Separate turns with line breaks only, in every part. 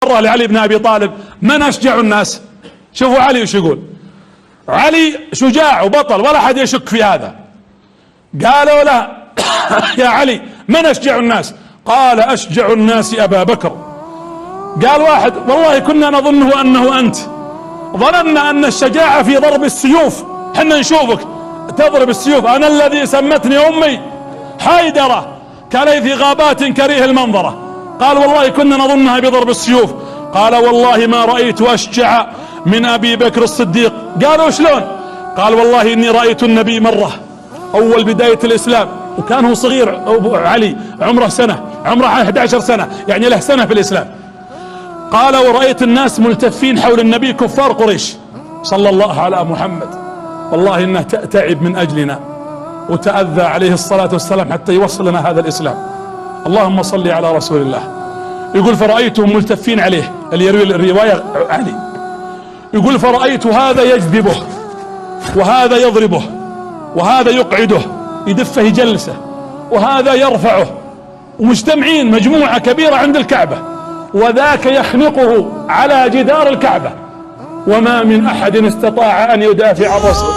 مرة لعلي بن ابي طالب: من اشجع الناس؟ شوفوا علي وش يقول. علي شجاع وبطل ولا احد يشك في هذا. قالوا له: يا علي من اشجع الناس؟ قال: اشجع الناس ابا بكر. قال واحد: والله كنا نظنه انه انت، ظننا ان الشجاعة في ضرب السيوف، حنا نشوفك تضرب السيوف. انا الذي سمتني امي حيدرة كليث غابات كريه المنظرة. قال: والله كنا نظنها بضرب السيوف. قال: والله ما رأيت اشجع من ابي بكر الصديق. قالوا: شلون؟ قال: والله اني رأيت النبي مرة اول بداية الاسلام، وكان هو صغير علي، عمره سنة، عمره 11 سنة، يعني له سنة في الاسلام. قال: ورأيت الناس ملتفين حول النبي كفار قريش، صلى الله على محمد، والله انه تعب من اجلنا وتأذى عليه الصلاة والسلام حتى يوصل لنا هذا الاسلام. اللهم صل على رسول الله. يقول: فرأيتهم ملتفين عليه، اللي يروي الرواية علي، يقول: فرأيت هذا يجذبه وهذا يضربه وهذا يقعده يدفه يجلسه وهذا يرفعه، ومجتمعين مجموعة كبيرة عند الكعبة، وذاك يخنقه على جدار الكعبة، وما من احد استطاع ان يدافع عن الرسول.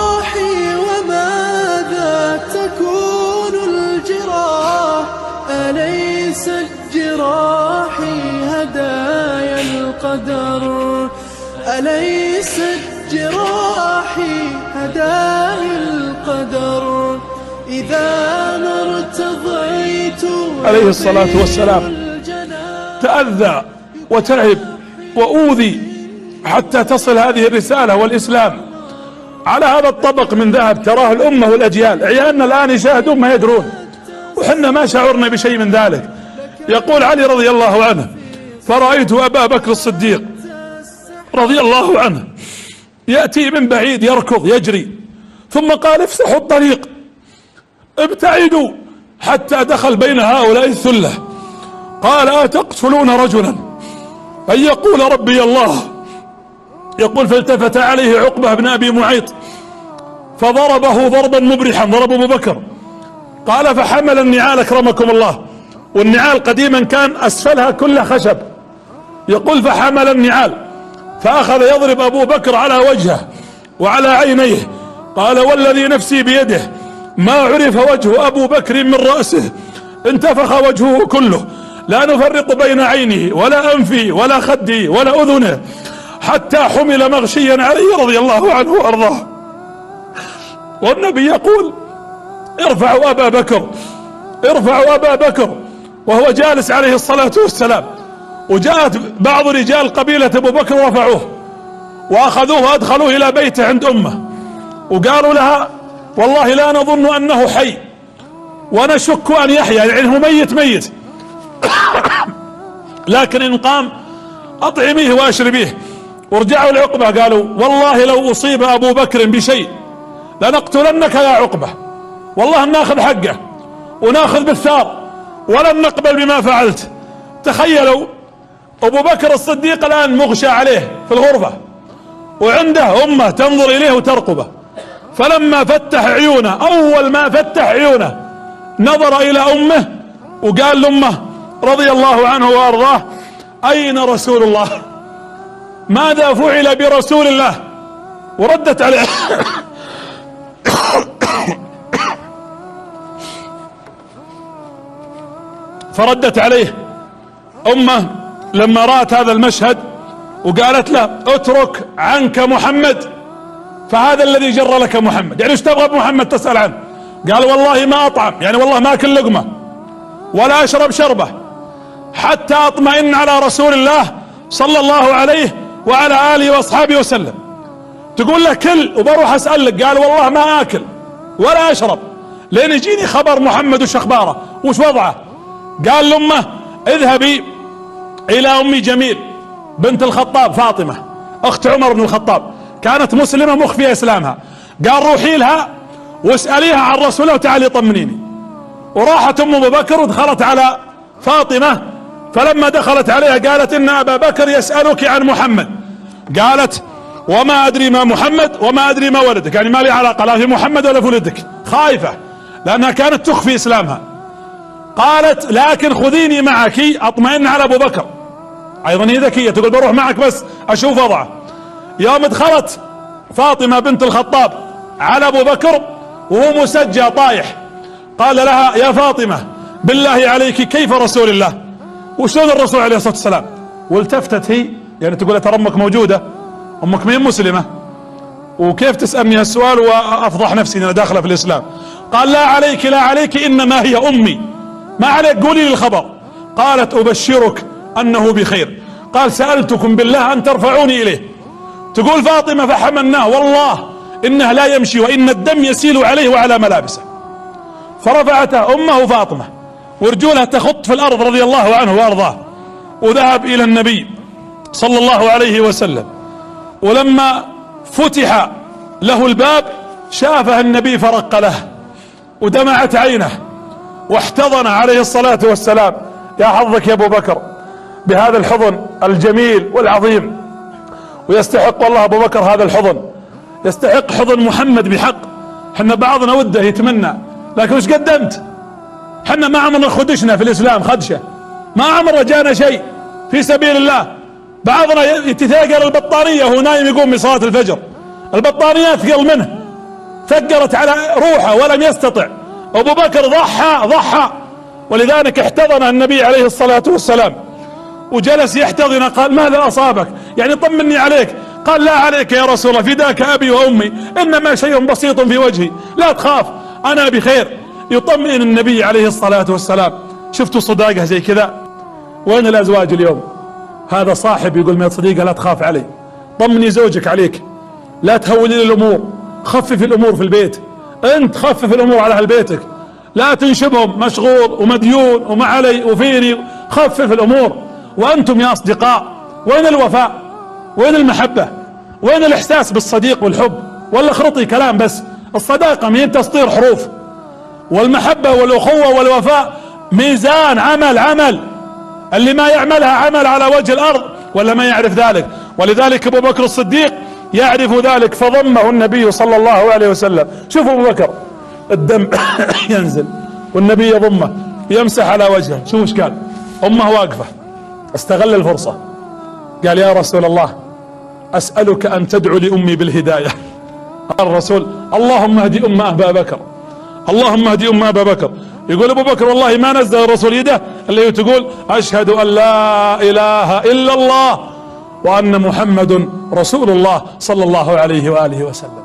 وماذا تكون الجراح؟ أليس الجراح هدايا القدر؟ أليس الجراح هدايا القدر؟ إذا ما ارتضيت
عليه الصلاة والسلام تأذى وتعب وأوذي حتى تصل هذه الرسالة والإسلام على هذا الطبق من ذهب تراه الأمة والأجيال. عيالنا الآن يشاهدون ما يدرون، وحنا ما شعرنا بشيء من ذلك. يقول علي رضي الله عنه: فرأيت أبا بكر الصديق رضي الله عنه يأتي من بعيد يركض يجري، ثم قال: افسحوا الطريق، ابتعدوا، حتى دخل بين هؤلاء الثلة. قال: أتقتلون رجلا أن يقول ربي الله؟ يقول: فالتفت عليه عقبة بن أبي معيط فضربه ضربا مبرحا، ضرب أبو بكر. قال: فحمل النعال أكرمكم الله، والنعال قديما كان أسفلها كلها خشب. يقول: فحمل النعال فأخذ يضرب أبو بكر على وجهه وعلى عينيه. قال: والذي نفسي بيده ما عرف وجه أبو بكر من رأسه، انتفخ وجهه كله، لا نفرق بين عينه ولا أنفه ولا خده ولا أذنه، حتى حمل مغشيا عليه رضي الله عنه وأرضاه. والنبي يقول: ارفعوا أبا بكر، ارفعوا أبا بكر، وهو جالس عليه الصلاة والسلام. وجاءت بعض رجال قبيلة أبو بكر ورفعوه وأخذوه وأدخلوه إلى بيته عند أمه، وقالوا لها: والله لا نظن أنه حي ونشك أن يحيى، يعني هو ميت لكن إن قام أطعميه وأشربيه. ورجعوا لعقبة قالوا: والله لو أصيب أبو بكر بشيء لنقتلنك يا عقبة، والله ناخذ حقه وناخذ بالثار ولن نقبل بما فعلت. تخيلوا أبو بكر الصديق الآن مغشى عليه في الغرفة، وعنده أمه تنظر إليه وترقبه. فلما فتح عيونه، أول ما فتح عيونه نظر إلى أمه وقال لأمه رضي الله عنه وأرضاه: أين رسول الله؟ ماذا فعل برسول الله؟ وردت عليه فردت عليه أمه لما رأت هذا المشهد وقالت له: اترك عنك محمد، فهذا الذي جر لك محمد. يعني ايش تبغى بمحمد تسأل عنه؟ قال: والله ما أطعم، يعني والله ما أكل لقمة ولا أشرب شربة حتى أطمئن على رسول الله صلى الله عليه وعلى آله وأصحابه وسلم. تقول له: كل وبروح أسألك. قال: والله ما آكل ولا أشرب لين يجيني خبر محمد وش أخباره وش وضعه. قال لأمه: اذهبي إلى أم جميل بنت الخطاب، فاطمة أخت عمر بن الخطاب، كانت مسلمة مخفية إسلامها. قال: روحي لها واسأليها عن رسوله وتعالي طمنيني. وراحت أم أبو بكر ودخلت على فاطمة، فلما دخلت عليها قالت: إن أبا بكر يسألك عن محمد. قالت: وما أدري ما محمد وما أدري ما ولدك، يعني ما لي علاقة لا في محمد ولا في ولدك. خايفة لأنها كانت تخفي إسلامها. قالت: لكن خذيني معك أطمئن على أبو بكر. ايضا هي ذكية، تقول بروح معك بس اشوف وضعه. يوم دخلت فاطمة بنت الخطاب على ابو بكر وهو مسجى طايح، قال لها يا فاطمة بالله عليك كيف رسول الله، وشلون الرسول عليه الصلاة والسلام؟ والتفتت هي يعني تقول ترى امك موجودة، امك مين مسلمة، وكيف تسألني هالسؤال وافضح نفسي انا داخلة في الاسلام؟ قال لا عليك لا عليك انما هي امي، ما عليك قولي لي الخبر. قالت ابشرك انه بخير. قال سألتكم بالله ان ترفعوني اليه. تقول فاطمة فحملناه والله انه لا يمشي وان الدم يسيل عليه وعلى ملابسه. فرفعته امه فاطمة ورجولها تخط في الارض رضي الله عنه وارضاه، وذهب الى النبي صلى الله عليه وسلم. ولما فتح له الباب شافه النبي فرق له ودمعت عينه واحتضن عليه الصلاة والسلام. يا حظك يا ابو بكر بهذا الحضن الجميل والعظيم، ويستحق والله ابو بكر هذا الحضن، يستحق حضن محمد بحق. حنا بعضنا وده يتمنى، لكن وش قدمت؟ حنا ما عمرنا خدشنا في الاسلام خدشة، ما عمرنا جانا شيء في سبيل الله. بعضنا يتثاقل البطانية وهو نايم يقوم من صلاة الفجر، البطانية ثقل منه، ثقلت على روحه ولم يستطع. ابو بكر ضحى، ولذلك احتضن النبي عليه الصلاة والسلام وجلس يحتضن. قال ماذا اصابك؟ يعني طمني عليك. قال لا عليك يا رسول الله فداك ابي وامي، انما شيء بسيط في وجهي، لا تخاف انا بخير. يطمئن النبي عليه الصلاة والسلام. شفتوا صداقة زي كذا؟ وين الازواج اليوم؟ هذا صاحب يقول ما صديقه لا تخاف علي، طمني زوجك عليك، لا تهولي لي الامور، خفف الامور في البيت، انت خفف الامور على اهل بيتك، لا تنشبهم مشغول ومديون وما علي وفيني، خفف الامور. وانتم يا اصدقاء وين الوفاء؟ وين المحبة؟ وين الاحساس بالصديق والحب؟ ولا خرطي كلام بس؟ الصداقة مين تسطير حروف، والمحبة والاخوة والوفاء ميزان عمل اللي ما يعملها عمل على وجه الارض ولا ما يعرف ذلك. ولذلك ابو بكر الصديق يعرف ذلك فضمه النبي صلى الله عليه وسلم. شوفوا ابو بكر الدم ينزل والنبي يضمه يمسح على وجهه. شوف ايش قال؟ امه واقفة، استغل الفرصة قال يا رسول الله اسألك ان تدعو لامي بالهداية. قال الرسول اللهم اهدي ام ابا بكر، اللهم اهدي ام ابا بكر. يقول ابو بكر والله ما نزل الرسول يده اللي تقول اشهد ان لا اله الا الله وان محمد رسول الله صلى الله عليه واله وسلم.